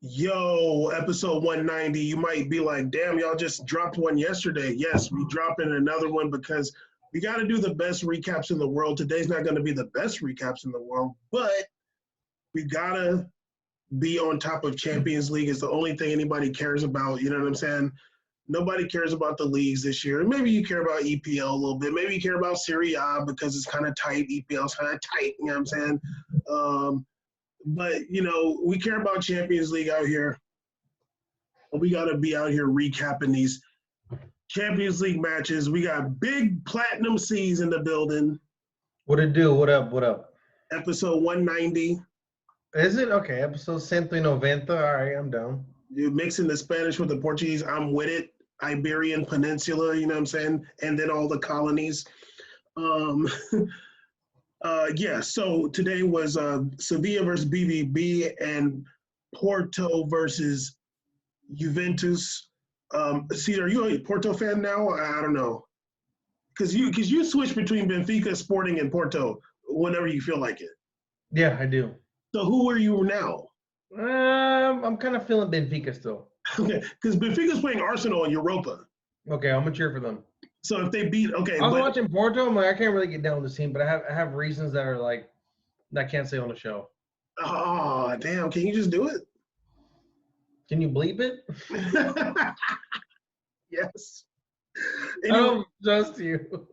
Yo, episode 190. You might be like, damn, y'all just dropped one yesterday. Yes, we dropping another one because we got to do the best recaps in the world. Today's not going to be the best recaps in the world, but we got to be on top of Champions League. It's the only thing anybody cares about. You know what I'm saying? Nobody cares about the leagues this year. Maybe you care about EPL a little bit. Maybe you care about Serie A because it's kind of tight. EPL's kind of tight. You know what I'm saying? But, we care about Champions League out here. We got to be out here recapping these Champions League matches. We got big Platinum C's in the building. What it do? What up? What up? Episode 190. Is it? Okay, episode 190. All right, I'm down. You're mixing the Spanish with the Portuguese. I'm with it. Iberian Peninsula, you know what I'm saying? And then all the colonies. So today was Sevilla versus BVB and Porto versus Juventus. See, are you a Porto fan now? I don't know. Because you switch between Benfica, Sporting, and Porto whenever you feel like it. Yeah, I do. So who are you now? I'm kind of feeling Benfica still. Okay, because Benfica's playing Arsenal in Europa. Okay, I'm gonna cheer for them. So if they beat, okay. I was watching Porto. I'm like, I can't really get down with this team, but I have reasons that are like that I can't say on the show. Oh, damn! Can you just do it? Can you bleep it? Yes. Anyway, I don't trust you.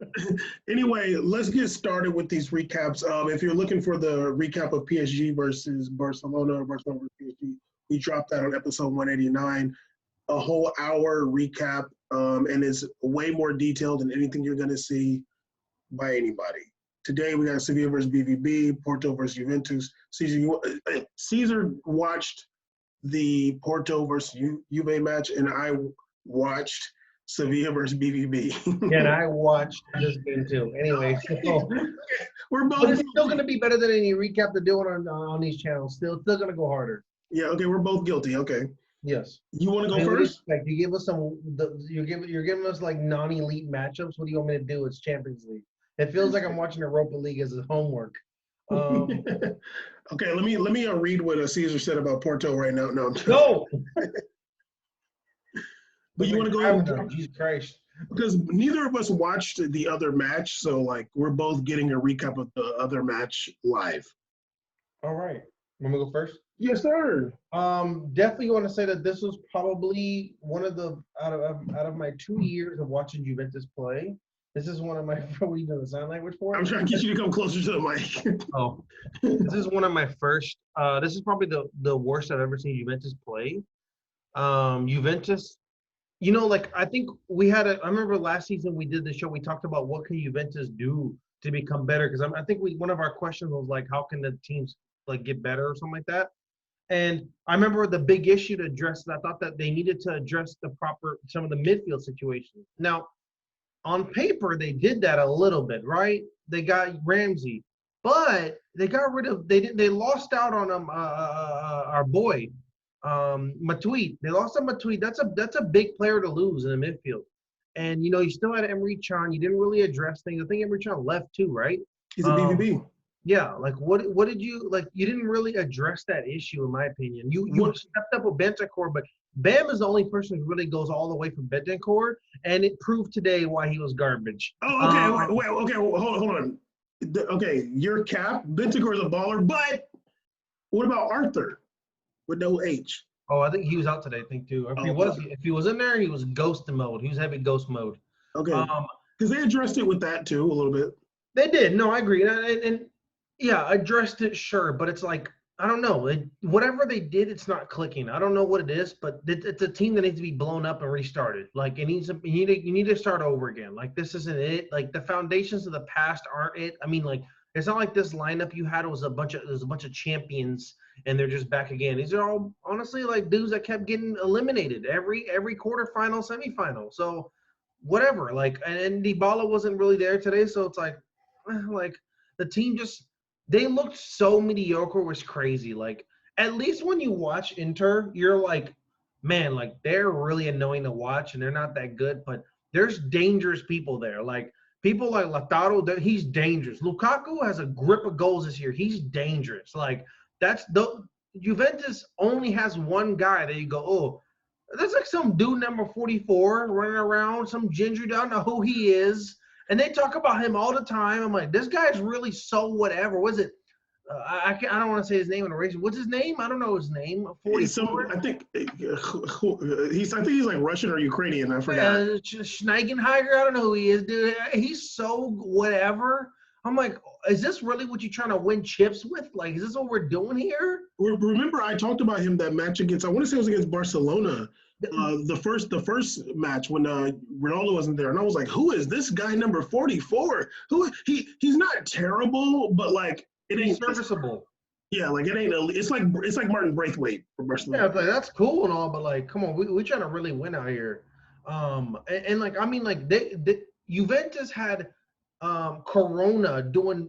Anyway, let's get started with these recaps. If you're looking for the recap of PSG versus Barcelona or Barcelona versus PSG, we dropped that on episode 189. A whole hour recap, and it's way more detailed than anything you're going to see by anybody. Today, we got Sevilla versus BVB, Porto versus Juventus. Caesar watched the Porto versus Juve match, and I watched Sevilla versus BVB. Yeah, and I watched this game too. Anyway, so we're both. But it's still going to be better than any recap to do on these channels. Still going to go harder. Yeah. Okay. We're both guilty. Okay. Yes. You want to go first? Like you give us you're giving us like non-elite matchups. What do you want me to do? It's Champions League. It feels like I'm watching Europa League as a homework. Okay, let me read what Caesar said about Porto right now. No. Go. But you want to go ahead and Jesus Christ. Because neither of us watched the other match, so like we're both getting a recap of the other match live. All right. Want me to go first? Yes, sir. Definitely want to say that this was probably one of the out of my 2 years of watching Juventus play. This is one of my. What are you doing the sign language for? I'm trying to get you to come closer to the mic. Oh, this is one of my first. This is probably the worst I've ever seen Juventus play. Juventus, I think I remember last season we did the show. We talked about what can Juventus do to become better because I think one of our questions was like, how can the teams like get better or something like that. And I remember the big issue to address, I thought that they needed to address some of the midfield situations. Now, on paper, they did that a little bit, right? They got Ramsey, but they got rid of, they lost out on our boy, Matuidi. They lost on Matuidi. That's a big player to lose in the midfield. And, you still had Emery Can. You didn't really address things. I think Emery Can left too, right? He's a BVB. Yeah, like what did you like? You didn't really address that issue, in my opinion. You stepped up with Bentancur, but Bam is the only person who really goes all the way from Bentancur, and it proved today why he was garbage. Oh, okay, hold on. Okay, your cap, Bentancur is a baller, but what about Arthur with no H? Oh, I think he was out today. I think too. If he was in there, he was ghost mode. He was heavy ghost mode. Okay, because they addressed it with that too a little bit. They did. No, I agree, and yeah, addressed it, sure, but it's like, I don't know. Whatever they did, it's not clicking. I don't know what it is, but it's a team that needs to be blown up and restarted. Like, you need to start over again. Like, this isn't it. Like, the foundations of the past aren't it. I mean, like, it's not like this lineup you had was a bunch of champions and they're just back again. These are all, honestly, like, dudes that kept getting eliminated every quarterfinal, semifinal. So, whatever. Like, and Dybala wasn't really there today, so it's like the team just – they looked so mediocre, it was crazy. Like, at least when you watch Inter, you're like, man, like, they're really annoying to watch, and they're not that good. But there's dangerous people there. Like, people like Lautaro, he's dangerous. Lukaku has a grip of goals this year. He's dangerous. Like, Juventus only has one guy that you go, oh, there's like some dude number 44 running around, some ginger, I don't know who he is. And they talk about him all the time. I'm like, this guy's really so whatever. Was it? I don't want to say his name in a race. What's his name? I don't know his name. 44. I think he's like Russian or Ukrainian. I forgot. Schneigенheiger. I don't know who he is, dude. He's so whatever. I'm like, is this really what you're trying to win chips with? Like, is this what we're doing here? Remember, I talked about him that match against. I want to say it was against Barcelona. The first match when Ronaldo wasn't there, and I was like, who is this guy number 44? He's not terrible, but like it ain't serviceable. Yeah, like it ain't. It's like Martin Braithwaite for Barcelona. Yeah, like that's cool and all, but like, come on, we're trying to really win out here. And like, I mean, like they Juventus had Corona doing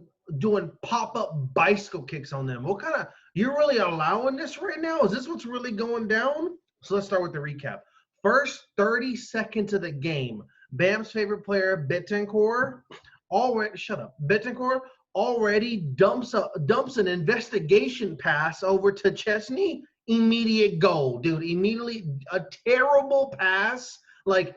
pop-up bicycle kicks on them. What kind of, you're really allowing this right now? Is this what's really going down? So let's start with the recap. First 30 seconds of the game, Bam's favorite player, Betancourt, Betancourt already dumps an investigation pass over to Chesney. Immediate goal, dude. Immediately a terrible pass, like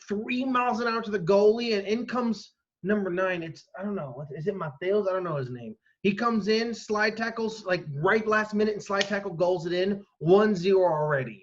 3 miles an hour to the goalie, and in comes number 9. I don't know. Is it Mateos? I don't know his name. He comes in, slide tackles, like right last minute, and slide tackle goals it in. 1-0 already.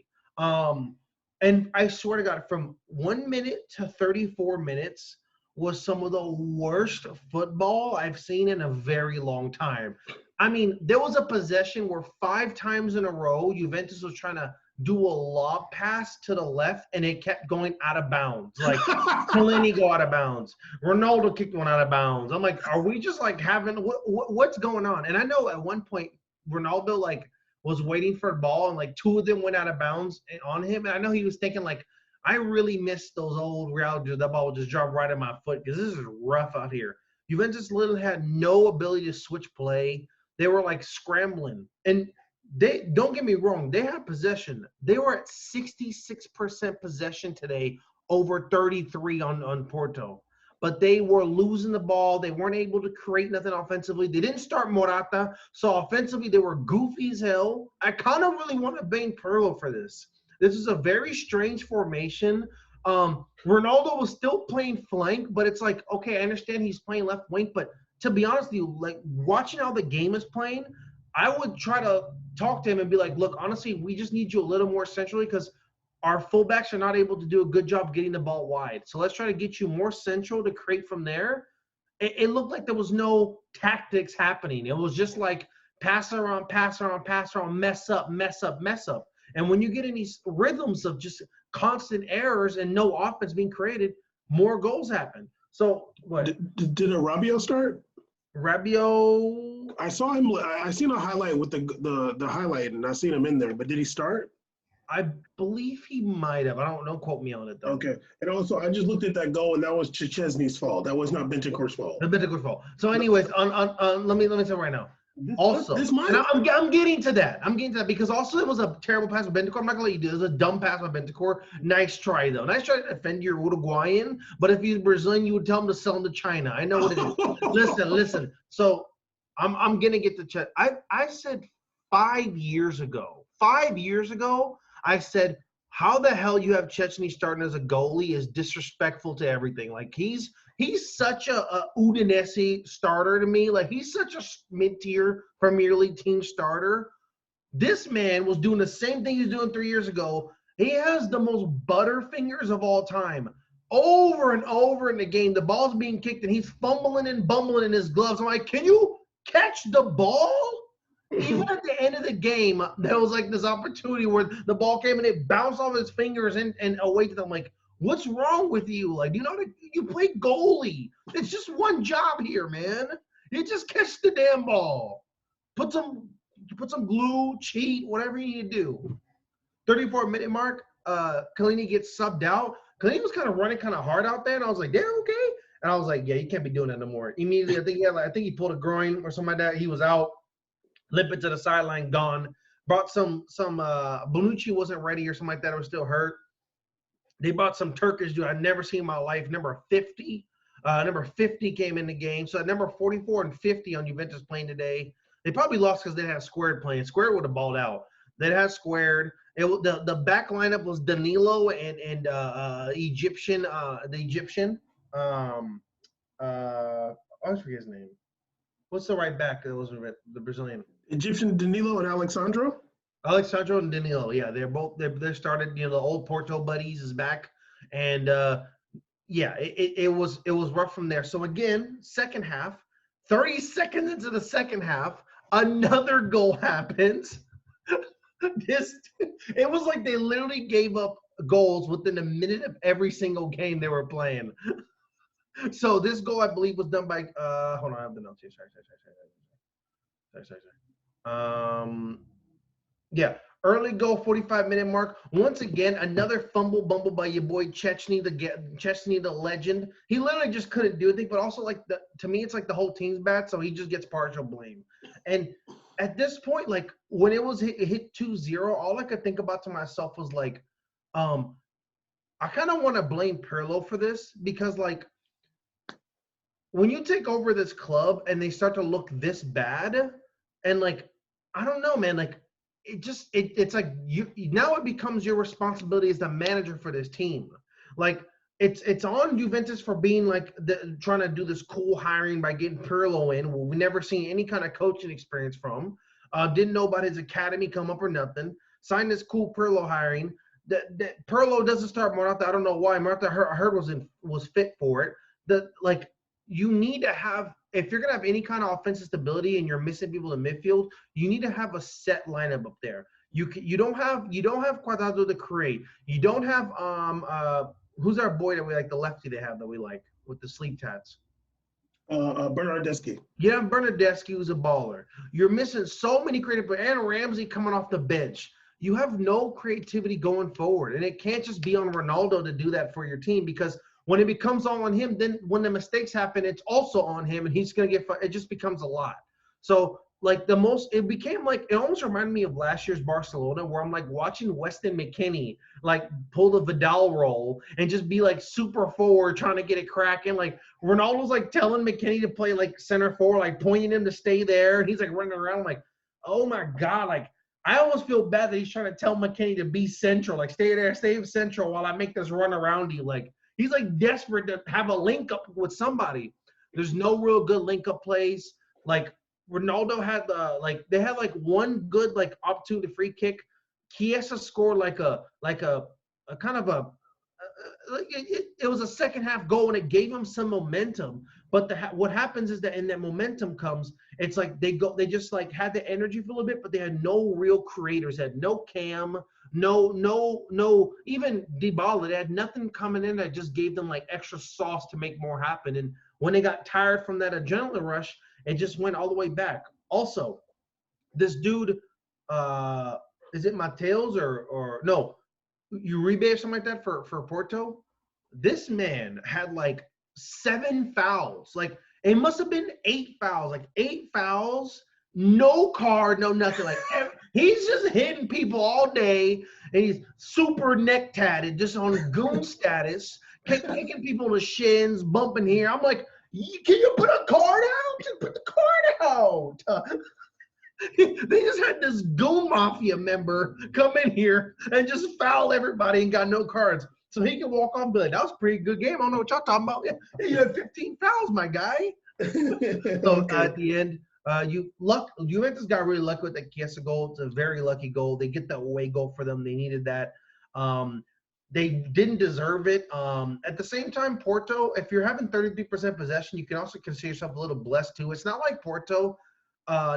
And I swear to God, from 1 minute to 34 minutes was some of the worst football I've seen in a very long time. I mean, there was a possession where 5 times in a row, Juventus was trying to do a lob pass to the left, and it kept going out of bounds. Like, Chiellini go out of bounds. Ronaldo kicked one out of bounds. I'm like, are we just like having what's going on? And I know at one point Ronaldo like was waiting for a ball, and like 2 of them went out of bounds on him. And I know he was thinking like, I really miss those old Real. That ball would just drop right at my foot because this is rough out here. Juventus literally had no ability to switch play. They were like scrambling, and they, don't get me wrong, they had possession. They were at 66% possession today, over 33 on Porto. But they were losing the ball. They weren't able to create nothing offensively. They didn't start Morata, so offensively they were goofy as hell. I kind of really want to blame Pirlo for this. This is a very strange formation. Ronaldo was still playing flank, but it's like, okay, I understand he's playing left wing, but to be honest with you, like watching how the game is playing, I would try to talk to him and be like, look, honestly, we just need you a little more centrally because our fullbacks are not able to do a good job getting the ball wide. So let's try to get you more central to create from there. It looked like there was no tactics happening. It was just like pass around, mess up. And when you get in these rhythms of just constant errors and no offense being created, more goals happen. So what? Did Rabiot start? Rabiot. I saw him. I seen a highlight with the highlight, and I seen him in there. But did he start? I believe he might have. I don't quote me on it though. Okay. And also, I just looked at that goal, and that was Chesney's fault. That was not Betancourt's fault. The Betancourt's fault. So, anyways, let me say right now. Also, I'm getting to that. Because also it was a terrible pass with Betancourt. I'm not gonna let you do it. It was a dumb pass with Betancourt. Nice try though. Nice try to defend your Uruguayan. But if he's Brazilian, you would tell him to sell him to China. I know what it is. Listen. So I'm gonna get to Chet. I said 5 years ago. 5 years ago, I said, how the hell you have Chesney starting as a goalie is disrespectful to everything. Like he's such a Udinese starter to me. Like he's such a mid-tier Premier League team starter. This man was doing the same thing he was doing 3 years ago. He has the most butterfingers of all time. Over and over in the game, the ball's being kicked and he's fumbling and bumbling in his gloves. I'm like, can you catch the ball? Even at the end of the game, there was like this opportunity where the ball came and it bounced off his fingers and away to them. Like, what's wrong with you? Like, you play goalie. It's just one job here, man. You just catch the damn ball. Put some glue, cheat, whatever you need to do. 34-minute mark, Chiellini gets subbed out. Chiellini was kind of running kind of hard out there, and I was like, damn, okay. And I was like, yeah, you can't be doing that no more. Immediately, I think he pulled a groin or something like that. He was out. Limping to the sideline, gone. Brought some Bonucci wasn't ready or something like that. Or was still hurt. They brought some Turkish dude I'd never seen in my life. Number 50. Number 50 came in the game. So at number 44 and 50 on Juventus playing today. They probably lost because they had Squared playing. Squared would have balled out. They had Squared. The back lineup was Danilo and Egyptian. The Egyptian. I always forget his name. What's the right back that was the Brazilian? Egyptian Danilo and Alexandro. Alexandro and Danilo. Yeah, they started. The old Porto buddies is back, and yeah, it was rough from there. So again, second half, 30 seconds into the second half, another goal happens. It was like they literally gave up goals within a minute of every single game they were playing. So this goal, I believe, was done by hold on, I have the notes here. Sorry. Yeah, early goal, 45-minute mark. Once again, another bumble by your boy Chechny, the legend. He literally just couldn't do anything, but also to me, it's like the whole team's bad, so he just gets partial blame. And at this point, like when it was hit 2-0, all I could think about to myself was like, I kind of want to blame Pirlo for this because like when you take over this club and they start to look this bad, and like I don't know, man, like it's like you now it becomes your responsibility as the manager for this team. Like it's on Juventus for being like trying to do this cool hiring by getting Pirlo in. Well, we never seen any kind of coaching experience from. Didn't know about his academy come up or nothing. Signed this cool Pirlo hiring. That Pirlo doesn't start Morata. I don't know why. Morata I heard was fit for it. You need to have, if you're gonna have any kind of offensive stability and you're missing people in midfield, you need to have a set lineup up there. You don't have Cuadrado to create. You don't have who's our boy that we like, the lefty they have that we like with the sleeve tats. Bernardeschi. Yeah, Bernardeschi was a baller. You're missing so many creative, and Ramsey coming off the bench. You have no creativity going forward, and it can't just be on Ronaldo to do that for your team because when it becomes all on him, then when the mistakes happen, it's also on him, and he's going to get – it just becomes a lot. So, like, it became like – it almost reminded me of last year's Barcelona where I'm, like, watching Weston McKennie, like, pull the Vidal role and just be, like, super forward trying to get it cracking. Like, Ronaldo's, like, telling McKennie to play, like, center forward, like, pointing him to stay there, and he's, like, running around like, oh, my God, like – I almost feel bad that he's trying to tell McKennie to be central, like stay there, stay central while I make this run around you. Like he's like desperate to have a link up with somebody. There's no real good link up plays. Like Ronaldo had they had like one good like opportunity free kick. Chiesa scored like a kind of a it was a second half goal and it gave him some momentum. But what happens is that in that momentum comes, it's like they just like had the energy for a little bit, but they had no real creators. They had no Cam, no even Dybala. They had nothing coming in that just gave them like extra sauce to make more happen. And when they got tired from that adrenaline rush, it just went all the way back. Also, this dude, is it Mateos or no, Uribe or something like that for Porto? This man had like 7 fouls. Like it must have been 8 fouls. Like 8 fouls, no card, no nothing. Like he's just hitting people all day, and he's super neck tatted, just on goon status, kicking people in the shins, bumping here. I'm like, can you put a card out? Just put the card out. They just had this goon mafia member come in here and just foul everybody and got no cards. So he can walk on and be like, that was a pretty good game. I don't know what y'all talking about. Yeah, you had 15 fouls, my guy. So okay. At the end, Juventus got really lucky with that Chiesa goal. It's a very lucky goal. They get the away goal for them. They needed that. They didn't deserve it. At the same time, Porto, if you're having 33% possession, you can also consider yourself a little blessed too. It's not like Porto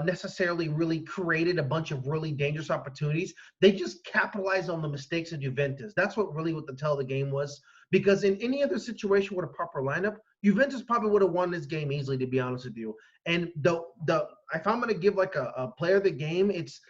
necessarily really created a bunch of really dangerous opportunities. They just capitalized on the mistakes of Juventus. That's what the tell of the game was. Because in any other situation with a proper lineup, Juventus probably would have won this game easily, to be honest with you. And if I'm going to give like a player of the game, it's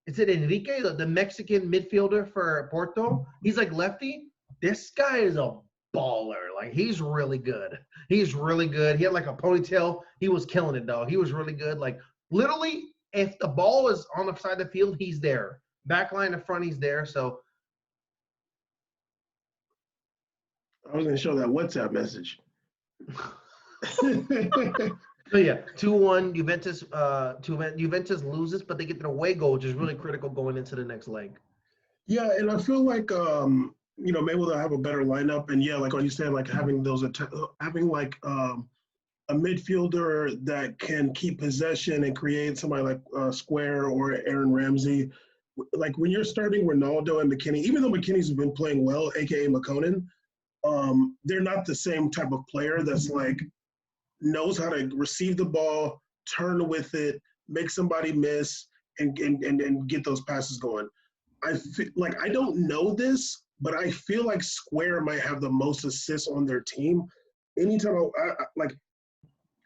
is it Enrique, the Mexican midfielder for Porto? He's like lefty. This guy is a baller. Like he's really good. He's really good. He had like a ponytail. He was killing it, dog. He was really good. Like literally, if the ball is on the side of the field, he's there. Back line in front, he's there. So I was going to show that WhatsApp message. So yeah, 2-1 Juventus. Juventus loses, but they get the away goal, which is really critical going into the next leg. Yeah, and I feel like maybe they'll have a better lineup, and yeah, like what you said, like having having like a midfielder that can keep possession and create somebody like Square or Aaron Ramsey. Like when you're starting Ronaldo and McKinney, even though McKinney's been playing well, aka McConan, they're not the same type of player that's like knows how to receive the ball, turn with it, make somebody miss, and get those passes going. I feel like I don't know this, but I feel like Square might have the most assists on their team. Anytime like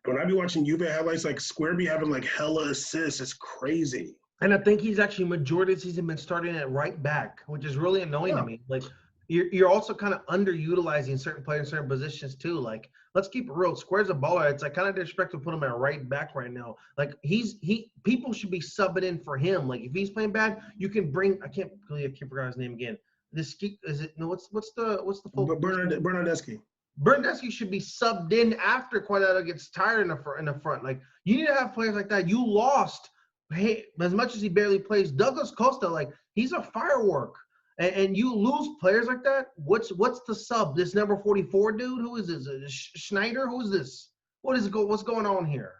when I be watching Juve highlights, like Square be having like hella assists. It's crazy. And I think he's actually majority of the season been starting at right back, which is really annoying to me. Like you're also kind of underutilizing certain players in certain positions too. Like let's keep it real. Square's a baller. It's like kind of disrespectful to put him at right back right now. Like people should be subbing in for him. Like if he's playing bad, you can bring. I can't forget his name again. This is it? No, what's the full Bernardeschi. Bernardeschi should be subbed in after Quadrado gets tired in the front. Like you need to have players like that. You lost. Hey, as much as he barely plays, Douglas Costa, like he's a firework, and you lose players like that. What's the sub? This number 44 dude, who is this? Schneider? Who's this? What's going on here?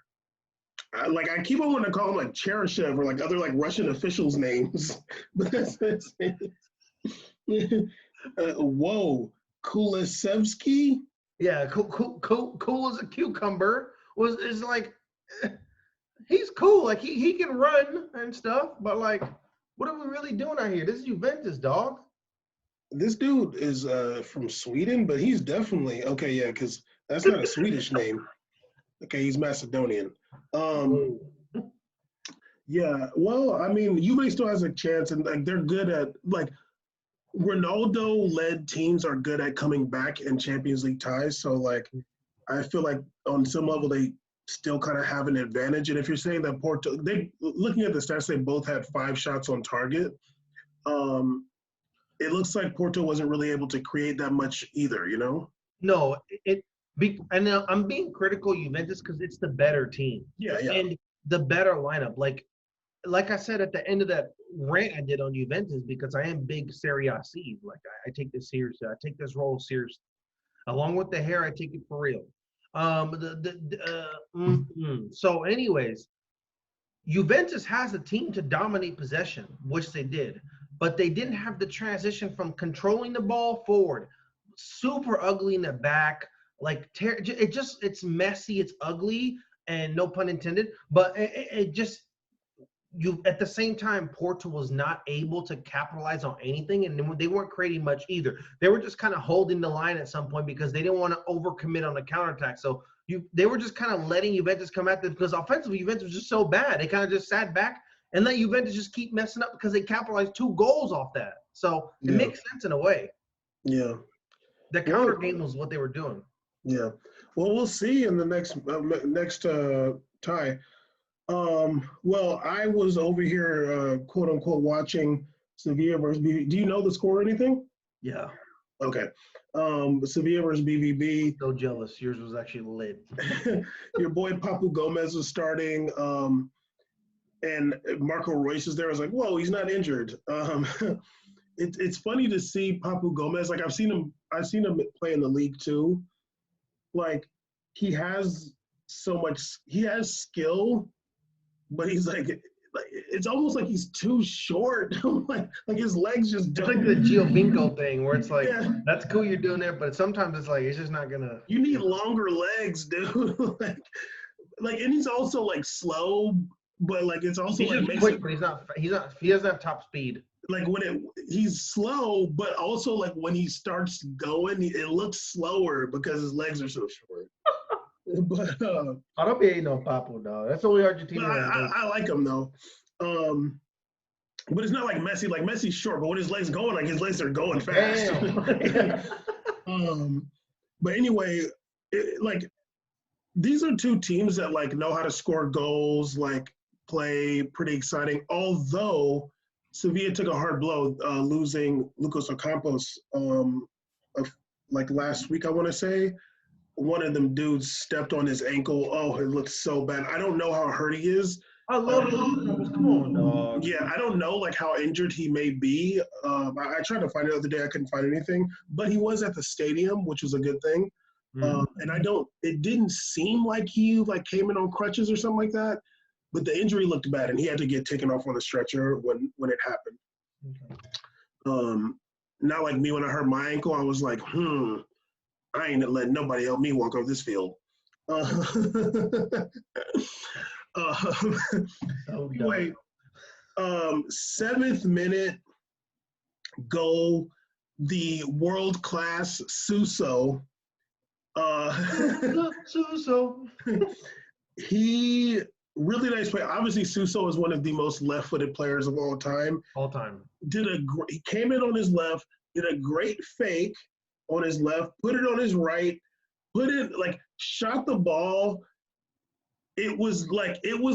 I keep on wanting to call him like Cheryshev or like other like Russian officials' names, but that's whoa, Kulisevsky. Yeah, cool as a cucumber. Is like. He's cool. Like he can run and stuff, but like, what are we really doing out here? This is Juventus, dog. This dude is from Sweden, but he's definitely okay. Yeah, because that's not a Swedish name. Okay, he's Macedonian. Yeah. Well, I mean, Juve still has a chance, and like they're good at like Ronaldo-led teams are good at coming back in Champions League ties. So like, I feel like on some level they still kind of have an advantage. And if you're saying that Porto, looking at the stats, they both had 5 shots on target. It looks like Porto wasn't really able to create that much either, you know? No, and I'm being critical of Juventus because it's the better team. Yeah. And the better lineup. Like I said at the end of that rant I did on Juventus, because I am big Serie A. Like I take this seriously. I take this role seriously. Along with the hair, I take it for real. So anyways, Juventus has a team to dominate possession, which they did, but they didn't have the transition from controlling the ball forward, super ugly in the back, like it's messy, it's ugly, and no pun intended, but at the same time, Porto was not able to capitalize on anything, and they weren't creating much either. They were just kind of holding the line at some point because they didn't want to overcommit on the counterattack. So they were just kind of letting Juventus come at them because offensively, Juventus was just so bad. They kind of just sat back and let Juventus just keep messing up because they capitalized 2 goals off that. So it makes sense in a way. Yeah. The counter game was what they were doing. Yeah. Well, we'll see in the next tie. Well, I was over here, quote unquote, watching Sevilla versus BVB. Do you know the score or anything? Yeah. Okay. Sevilla versus BVB. So jealous. Yours was actually lit. Your boy Papu Gomez was starting, and Marco Reus is there. I was like, whoa, he's not injured. It's funny to see Papu Gomez. Like I've seen him play in the league too. Like he has skill, but he's like it's almost like he's too short. like his legs just don't. It's like the Giovinco thing where it's like, that's cool you're doing it, but sometimes it's like it's just not gonna. You need longer legs, dude. like, and he's also like slow, but like it's also he's like just quick, but he doesn't have top speed. Like he's slow, but also like when he starts going, it looks slower because his legs are so short. But I don't be hating on Papu, dog. That's only Argentina. I like him though. But it's not like Messi. Like Messi's short, but when his legs going, like his legs are going fast. But anyway, like these are 2 teams that like know how to score goals, like play pretty exciting. Although Sevilla took a hard blow, losing Lucas Ocampos like last week, I want to say. one of them dudes stepped on his ankle. Oh, it looks so bad. I don't know how hurt he is. I love it. Come on, dog. Yeah, I don't know like how injured he may be. I tried to find it the other day. I couldn't find anything, but he was at the stadium, which was a good thing. And I don't. It didn't seem like he like came in on crutches or something like that. But the injury looked bad, and he had to get taken off on a stretcher when it happened. Okay. Not like me when I hurt my ankle. I was like, I ain't letting nobody help me walk off this field. Anyway, 7th minute goal, the world-class Suso. Suso. He really nice play. Obviously, Suso is one of the most left-footed players of all time. All time. He came in on his left, did a great fake on his left, put it on his right, shot the ball. It was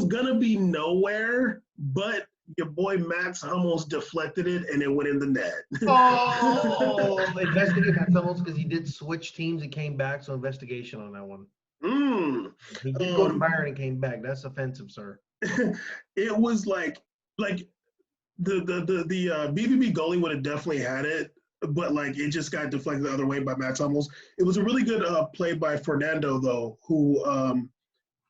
gonna be nowhere, but your boy Max Hummels deflected it and it went in the net. Oh, investigate Max Hummels because he did switch teams and came back. So investigation on that one. He did go to Bayern and came back. That's offensive, sir. It was like the BVB goalie would have definitely had it, but like it just got deflected the other way by Max Hummels. It was a really good play by Fernando though, who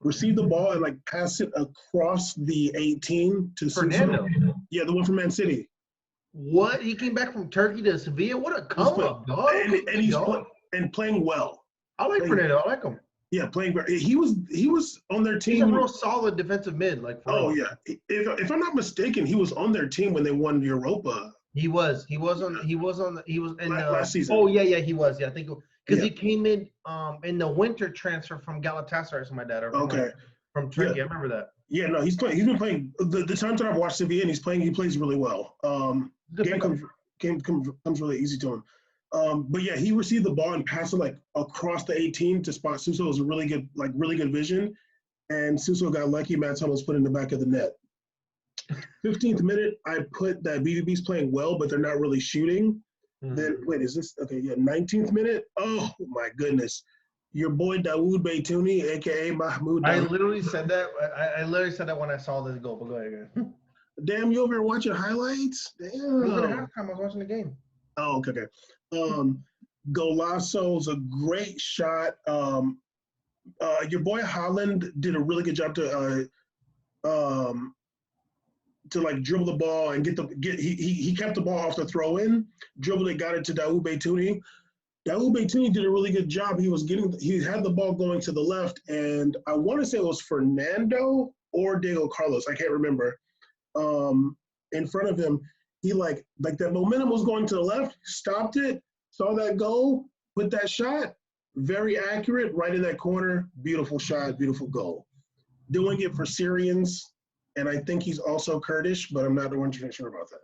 received the ball and like passed it across the 18 to Fernando. Suso. Yeah, the one from Man City. What? He came back from Turkey to Sevilla? What a come up, dog. And he's playing well. I like Fernando. I like him. Yeah, playing great. He was on their team. He's a real solid defensive mid. Yeah. If I'm not mistaken, he was on their team when they won Europa. He was in last season. Oh yeah, he was. Yeah, I think because he came in the winter transfer from Galatasaray. So my dad. From Turkey, I remember that. Yeah, no, he's been playing the times that I've watched Sevilla and he plays really well. Game comes really easy to him. But yeah, he received the ball and passed it like across the 18 to spot Suso. It was a really good vision. And Suso got lucky. Matt Hummels put in the back of the net. 15th minute, I put that BVB's playing well, but they're not really shooting. Then wait, is this okay? Yeah, 19th minute. Oh my goodness, your boy Dawood Beytouni, aka Mahmoud. I literally said that. I literally said that when I saw this goal. But go ahead. Damn, you over here watching highlights? Damn. It was at halftime. I was watching the game. Oh, okay. Golasso's a great shot. Your boy Holland did a really good job to like dribble the ball and he kept the ball off the throw in, dribbled it, got it to Dawood Beytouni. Dawood Beytouni did a really good job. He had the ball going to the left, and I want to say it was Fernando or Diego Carlos, I can't remember. In front of him, he like that momentum was going to the left, stopped it, saw that goal, put that shot, very accurate, right in that corner, beautiful shot, beautiful goal. Doing it for Syrians, and I think he's also Kurdish, but I'm not 100% sure about that.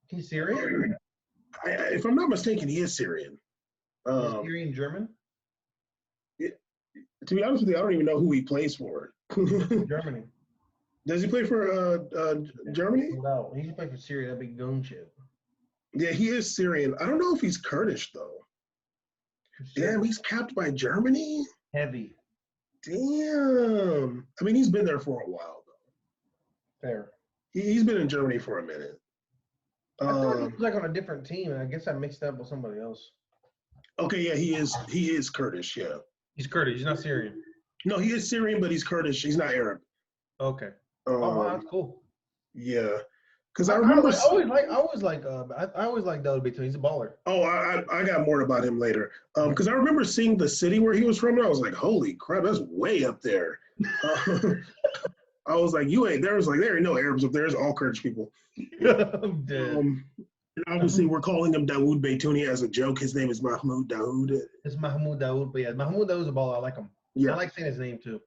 He's Syrian? If I'm not mistaken, he is Syrian. Syrian German? Yeah, to be honest with you, I don't even know who he plays for. Germany. Does he play for Germany? No, he played for Syria. That big goon shit. Yeah, he is Syrian. I don't know if he's Kurdish though. Damn, he's capped by Germany? Heavy. Damn. I mean, he's been there for a while though. Fair. He's been in Germany for a minute. I thought he was like on a different team, and I guess I mixed up with somebody else. Okay, yeah, he is Kurdish, yeah. He's Kurdish. He's not Syrian. No, he is Syrian, but he's Kurdish. He's not Arab. Okay. Oh, wow, that's cool. Yeah. Because I remember I always like Dawood Beytouni. He's a baller. Oh, I got more about him later. Because I remember seeing the city where he was from, and I was like, holy crap, that's way up there. I was like, there ain't no Arabs up there. There's all Kurdish people. I'm dead. And obviously, we're calling him Dawood Beytouni as a joke. His name is Mahmoud Dawood. It's Mahmoud Dawood, but yeah, Mahmoud Dawood's a baller. I like him. Yeah. I like saying his name too.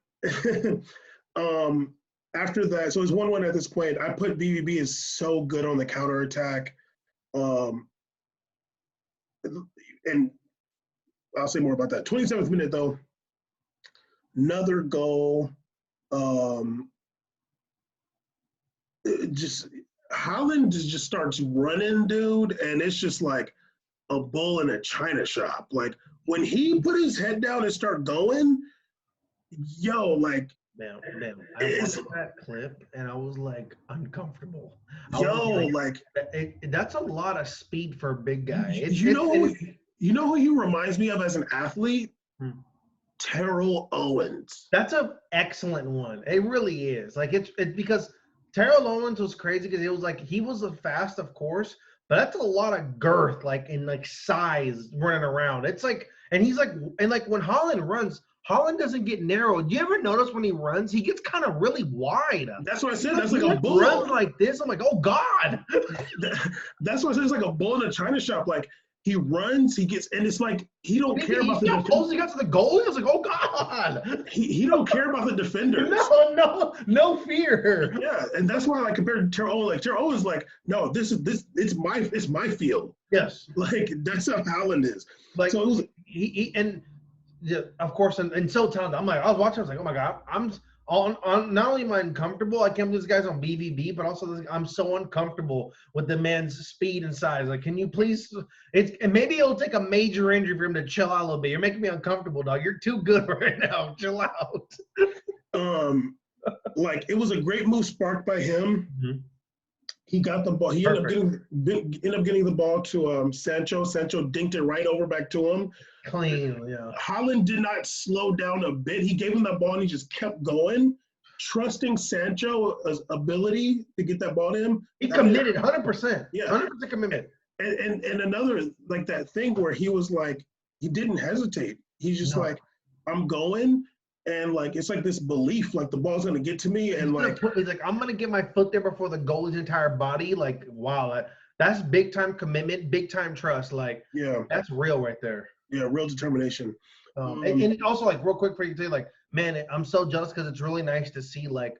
After that, so it's 1-1 at this point. I put BVB is so good on the counterattack. And I'll say more about that. 27th minute, though, another goal. Holland just starts running, dude, and it's just like, a bull in a china shop. Like when he put his head down and start going, yo, like Man, I watched that clip and I was like uncomfortable. That's a lot of speed for a big guy. You know who he reminds me of as an athlete? Terrell Owens. That's an excellent one. It really is. Like it's because Terrell Owens was crazy because it was like he was fast, of course, but that's a lot of girth, like in like size running around. It's like, and he's like, and like when Holland runs, Holland doesn't get narrow. You ever notice when he runs, he gets kind of really wide. That's what I said. That's like a bull. Runs like this. I'm like, oh God. That's what I said. It's like a bull in a china shop. Like he runs, he gets, and it's like he don't care about the defender. Close he got to the goal. He was like, oh God. He don't care about the defenders. No fear. Yeah, and that's why I compared to Terrell Owens. Like Terrell Owens, like no, it's my field. Yes. Like that's how Holland is. Like so it was, he and. Yeah, of course, and so talented. I'm like, I was watching. I was like, oh my God, I'm on. Not only am I uncomfortable, I can't believe this guy's on BVB, but also I'm so uncomfortable with the man's speed and size. Like, can you please? And maybe it'll take a major injury for him to chill out a little bit. You're making me uncomfortable, dog. You're too good right now. Chill out. Like it was a great move sparked by him. Mm-hmm. He got the ball. He ended up getting the ball to Sancho. Sancho dinked it right over back to him. Clean, yeah. Holland did not slow down a bit. He gave him that ball and he just kept going, trusting Sancho's ability to get that ball to him. He committed 100%. Yeah, 100% commitment. And another like that thing where he was like, he didn't hesitate. He's just like, I'm going. And like it's like this belief, like the ball's gonna get to me, and he's like, I'm gonna get my foot there before the goalie's entire body. Like, wow, that's big time commitment, big time trust. Like, yeah, that's real right there. Yeah, real determination. And also, like, real quick for you to say, like, man, I'm so jealous because it's really nice to see, like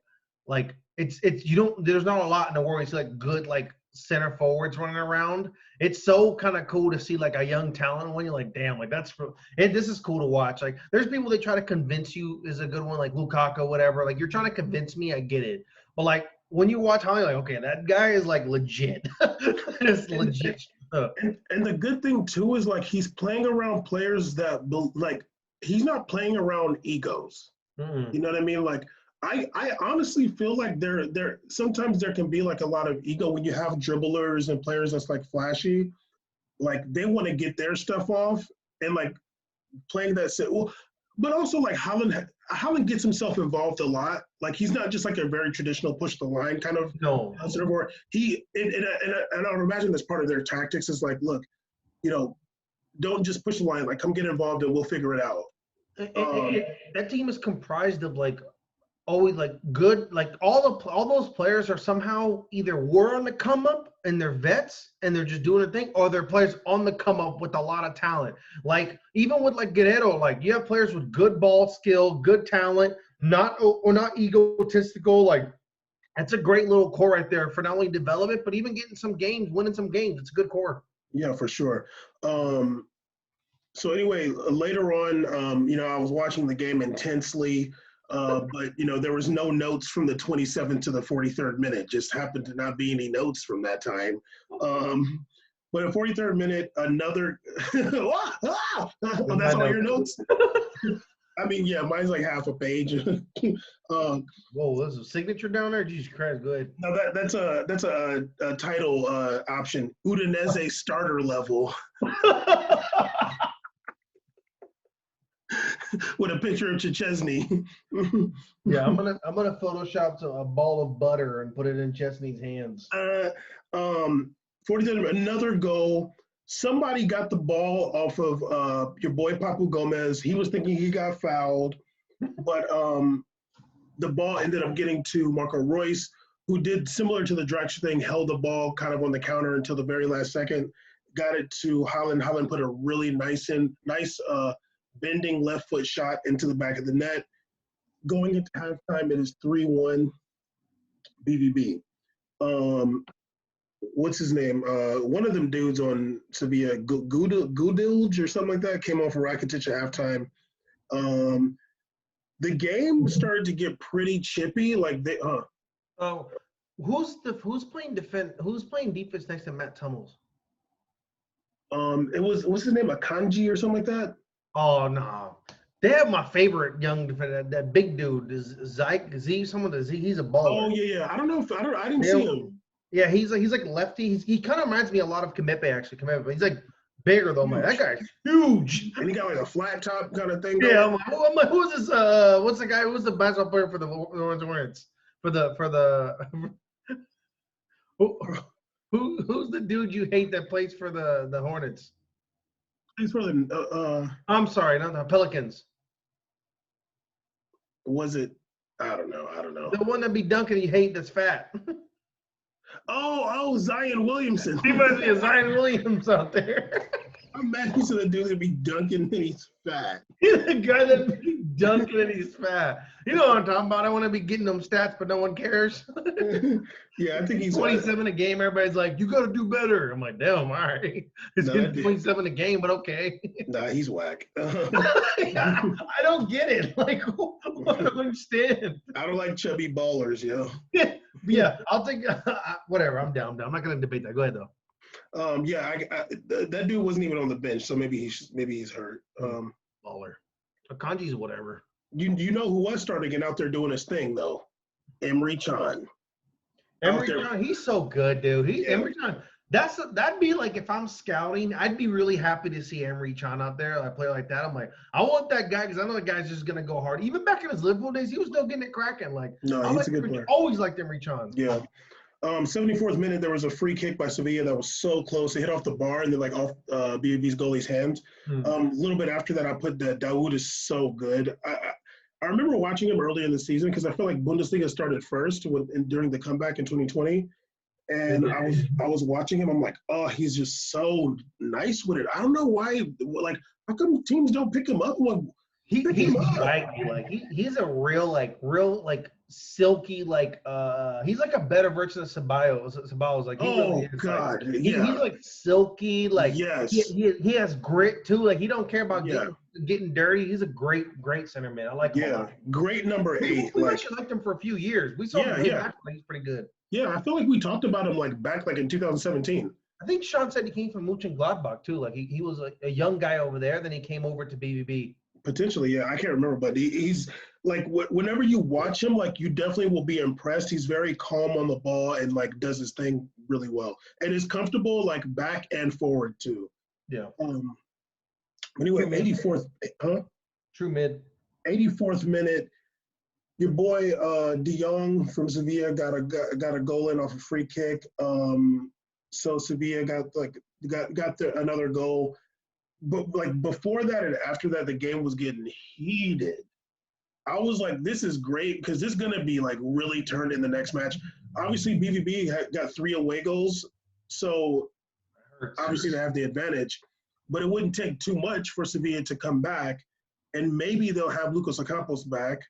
it's there's not a lot in the world. It's like good like center forwards running around. It's so kind of cool to see like a young talent when you're like, damn, like this is cool to watch. Like there's people that try to convince you is a good one, like Lukaku, whatever. Like you're trying to convince me, I get it. But like when you watch how you're like, okay, that guy is like legit. It's legit. And the good thing too is like he's playing around players that like he's not playing around egos. Mm-hmm. You know what I mean? Like I honestly feel like there sometimes there can be like a lot of ego when you have dribblers and players that's like flashy, like they want to get their stuff off and like playing that set. Well, but also like Holland gets himself involved a lot. Like he's not just like a very traditional push the line kind of. No. Or he and I would imagine that's part of their tactics is like, look, you know, don't just push the line. Like come get involved and we'll figure it out. That team is comprised of like. Always like good, like all those players are somehow either were on the come up and they're vets and they're just doing a thing, or they're players on the come up with a lot of talent. Like even with like Guerrero, like you have players with good ball skill, good talent, not egotistical. Like that's a great little core right there for not only development but even getting some games, winning some games. It's a good core. Yeah, for sure. So anyway, later on, you know, I was watching the game intensely. But, you know, there was no notes from the 27th to the 43rd minute. Just happened to not be any notes from that time. But at 43rd minute, another – well, that's all your notes? I mean, yeah, mine's like half a page. Whoa, there's a signature down there? Jesus Christ, go ahead. No, that's a title option. Udinese starter level. With a picture of Chesney. Yeah, I'm gonna Photoshop a ball of butter and put it in Chesney's hands. 43rd, another goal. Somebody got the ball off of your boy Papu Gomez. He was thinking he got fouled, but the ball ended up getting to Marco Reus, who did similar to the Drax thing, held the ball kind of on the counter until the very last second, got it to Holland. Holland put a really nice bending left foot shot into the back of the net. Going into halftime, it is 3-1 BVB. What's his name? One of them dudes on Sevilla, Gudilj or something like that, came on for Rakitic at halftime. The game started to get pretty chippy. Like they, who's playing defense next to Matt Tummels? It was what's his name, Akanji or something like that. Oh no, they have my favorite young defender. That big dude is Zyke Z. Someone that he's a Oh baller. yeah, yeah. I don't know if I didn't see Yeah, him. yeah, he's like lefty. He kind of reminds me a lot of Kimepe actually. Kimepe, he's like bigger though. Man, that Huge, guy's huge. and he got like a flat top kind of thing Yeah, going. I'm like, who's this? What's the guy? Who's the basketball player for the Orange Hornets? For the who, who's the dude you hate that plays for the Hornets? He's for the I'm sorry, not the Pelicans. was it? I don't know. I don't know. The one that be dunking you hate that's fat. Oh, Zion Williamson. He reminds me of Zion Williams out there. I'm mad he's the dude that be dunking and he's fat. He's the guy that be dunking and he's fat. You know what I'm talking about. I want to be getting them stats, but no one cares. Yeah, I think he's 27 a game. Everybody's like, you got to do better. I'm like, damn, all right. It's getting 27 a game, but okay. Nah, he's whack. I don't get it. Like, I don't understand. I don't like chubby ballers, yo. Yeah, I'll take whatever. I'm down. I'm not going to debate that. Go ahead, though. Yeah, that dude wasn't even on the bench, so maybe he's hurt. Baller. Akanji's whatever. You know who was starting and out there doing his thing though? Emre Can. Emre Can, he's so good, dude. Emre Can. That'd be like if I'm scouting, I'd be really happy to see Emre Can out there. A player like that, I'm like, I want that guy because I know the guy's just gonna go hard. Even back in his Liverpool days, he was still getting it cracking. Like, no, he's a good player. Always liked Emre Can. Yeah. 74th minute, there was a free kick by Sevilla that was so close. It hit off the bar and then like off BVB's goalie's hands. A little bit after that, I put that Dawood is so good. I remember watching him early in the season because I feel like Bundesliga started first during the comeback in 2020. And I was watching him. I'm like, oh, he's just so nice with it. I don't know why. Like, how come teams don't pick him up? He's a real silky he's like a better version of Ceballos. Like God, he's like silky, like yes. He has grit too. Like he don't care about getting dirty. He's a great center man. I like him. Yeah, great number 8. We actually liked him for a few years. We saw him back when he's pretty good. Yeah, I feel like we talked about him back in 2017. I think Sean said he came from Mönchengladbach too. Like he was a young guy over there. Then he came over to BVB. Potentially, yeah. I can't remember, but he's like whenever you watch him, like you definitely will be impressed. He's very calm on the ball and like does his thing really well, and is comfortable like back and forward too. Yeah. Anyway, 84th, True mid. 84th minute. Your boy De Jong from Sevilla got a goal in off a free kick. So Sevilla got another goal. But like before that and after that, the game was getting heated. I was like, this is great because this is going to be like really turned in the next match. Obviously, BVB got 3 away goals, so obviously they have the advantage. But it wouldn't take too much for Sevilla to come back, and maybe they'll have Lucas Ocampos back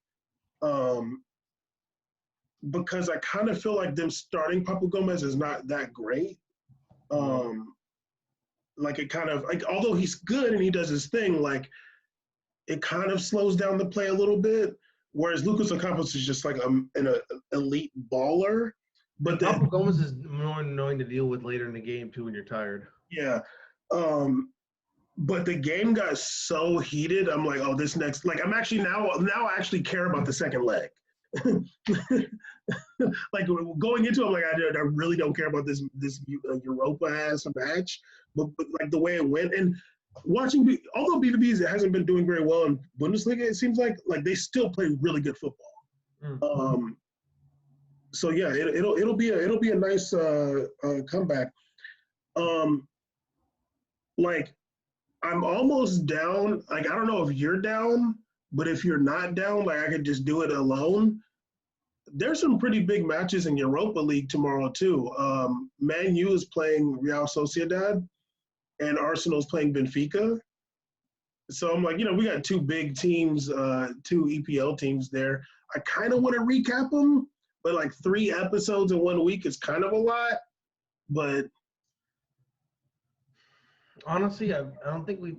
because I kind of feel like them starting Papu Gomez is not that great. Like it kind of like although he's good and he does his thing, like it kind of slows down the play a little bit. Whereas Lucas Ocampos is just like an elite baller. But Papu Gomez is more annoying to deal with later in the game too when you're tired. Yeah. But the game got so heated. I'm like, oh, this next like I'm actually now I actually care about the second leg. Like going into it, I'm like, I really don't care about this Europa ass match, but like the way it went and watching, although BVB hasn't been doing very well in Bundesliga, it seems like they still play really good football. So yeah, it'll be a nice comeback. Like I'm almost down. Like I don't know if you're down, but if you're not down, like I could just do it alone. There's some pretty big matches in Europa League tomorrow too. Man U is playing Real Sociedad, and Arsenal's playing Benfica. So I'm like, we got 2 big teams, 2 EPL teams there. I kind of want to recap them, but like 3 episodes in 1 week is kind of a lot. But honestly, I don't think we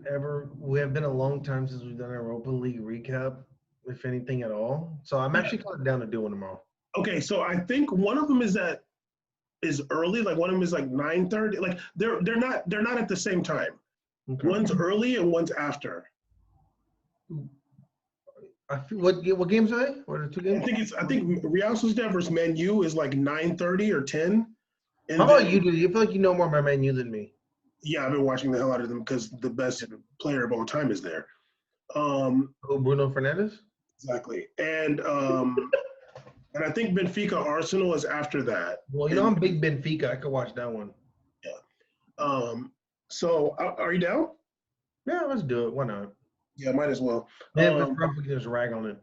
have been a long time since we've done a Europa League recap, if anything at all. So I'm actually kind of down to do one tomorrow. Okay, so I think one of them is that is early. Like one of them is like 9:30. Like they're not at the same time. Okay. One's early and one's after. What games are they? What are the two games? I think Real Sociedad versus Man U is like 9:30 or 10. And How about you? Do you feel like you know more about Man U than me? Yeah, I've been watching the hell out of them because the best player of all time is there. Bruno Fernandes? Exactly. And I think Benfica Arsenal is after that. Well, I'm big Benfica. I could watch that one. Yeah. So are you down? Yeah, let's do it. Why not? Yeah, might as well. If it's rough, we can just rag on it.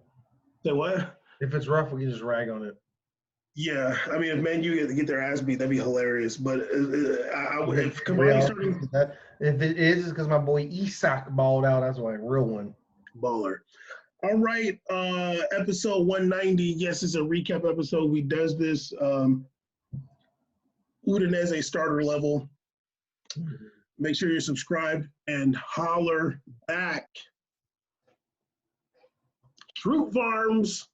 Say what? If it's rough, we can just rag on it. Yeah, I mean, if Man U get their ass beat, that'd be hilarious. But if Cavani starting, if it is, it's because my boy Isak balled out. That's why, real one. Baller. All right, episode 190. Yes, it's a recap episode. We does this Udinese starter level. Make sure you're subscribed and holler back. Fruit Farms.